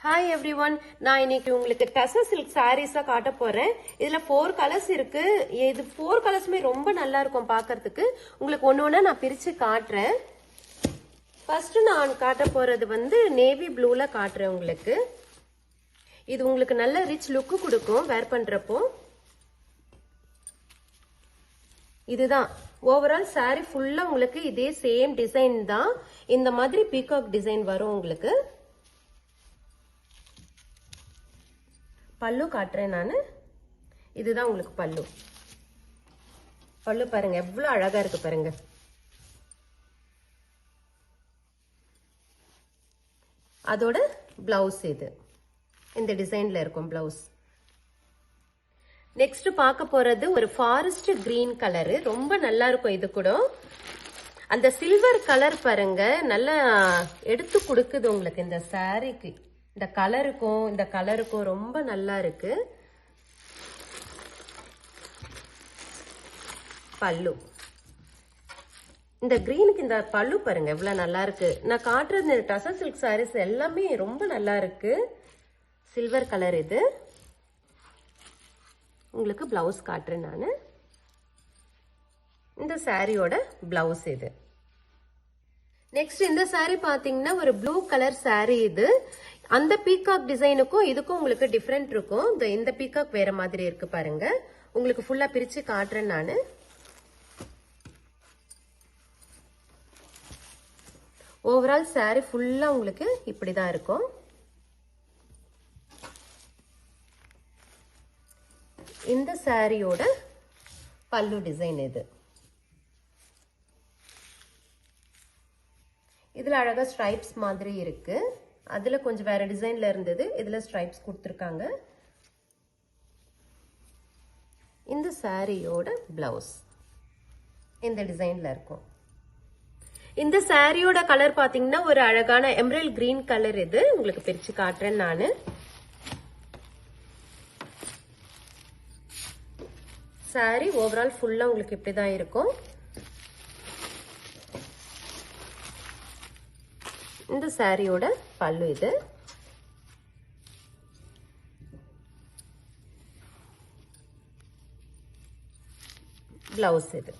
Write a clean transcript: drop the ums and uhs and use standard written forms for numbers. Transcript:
Hi every one, நான் இன்னைக்கு உங்களுக்கு டசர் சில்க் சாரீஸா காட்ட போறேன். இதுல 4 கலர்ஸ் இருக்கு. இது 4 கலர்ஸுமே ரொம்ப நல்லா இருக்கும் பாக்கிறதுக்கு. உங்களுக்கு ஒண்ணு ஒண்ணா நான் பிரிச்சு காட்டுறேன். ஃபர்ஸ்ட் நான் காட்ட போறது வந்து நேவி ப்ளூல காட்டுறேன் உங்களுக்கு. இது உங்களுக்கு நல்ல ரிச் லுக் கொடுக்கும் வேர் பண்றப்போ. இதுதான் ஓவரால் சாரி ஃபுல்லா உங்களுக்கு இதே சேம் டிசைன் தான். இந்த மாதிரி பீகாக் டிசைன் வரும் உங்களுக்கு. பல்லு காட்டுறேன் நானு. இதுதான் உங்களுக்கு பல்லு. பல்லு பாருங்க எவ்வளவு அழகா இருக்கு பாருங்க. அதோட பிளவுஸ் இது இந்த டிசைன்ல இருக்கும் பிளவுஸ். நெக்ஸ்ட் பார்க்க போறது ஒரு ஃபாரஸ்ட் கிரீன் கலரு. ரொம்ப நல்லா இருக்கும். இது கூட அந்த சில்வர் கலர் பாருங்க நல்லா எடுத்து கொடுக்குது உங்களுக்கு இந்த சாரிக்கு. இந்த கலருக்கும் ரொம்ப நல்லா இருக்கு. பல்லு இந்த கிரீனுக்கு இந்த பல்லு பாருங்க எவ்வளவு நல்லா இருக்கு. நான் காட்டுறது இந்த டசர் சில்க் சாரீஸ் எல்லாமே ரொம்ப நல்லா இருக்கு. சில்வர் கலர் இது. உங்களுக்கு பிளவுஸ் காட்டுறேன் நானு. இந்த சாரியோட பிளவுஸ் இது. நெக்ஸ்ட் இந்த சாரி பாத்தீங்கன்னா ஒரு ப்ளூ கலர் சாரி இது. அந்த பீகாக் டிசைனுக்கும் இதுக்கும் உங்களுக்கு டிஃபரெண்ட் இருக்கும். இந்த பீகாக் வேற மாதிரி இருக்கு பாருங்க. உங்களுக்கு ஃபுல்லா பிரிச்சு காட்டுறேன் நானு. ஓவரால் சாரி ஃபுல்லா உங்களுக்கு இப்படிதான் இருக்கும். இந்த சாரியோட பல்லு டிசைன் இது. இதுல அழகா ஸ்ட்ரைப்ஸ் மாதிரி இருக்கு. அதுல கொஞ்சம் வேற டிசைன்ல இருந்தது. இதுல ஸ்ட்ரைப்ஸ் கொடுத்திருக்காங்க. இந்த சாரியோட பிளவுஸ் இந்த டிசைன்ல இருக்கும். இந்த சாரியோட கலர் பாத்தீங்கன்னா ஒரு அழகான எமரல்ட் கிரீன் கலர். இது உங்களுக்கு பிரிச்சு காட்டுறேன் நானு. சாரி ஓவரால் ஃபுல்லா உங்களுக்கு இப்படிதான் இருக்கும். இந்த சாரியோட பல்லு இது. பிளவுஸ் இது.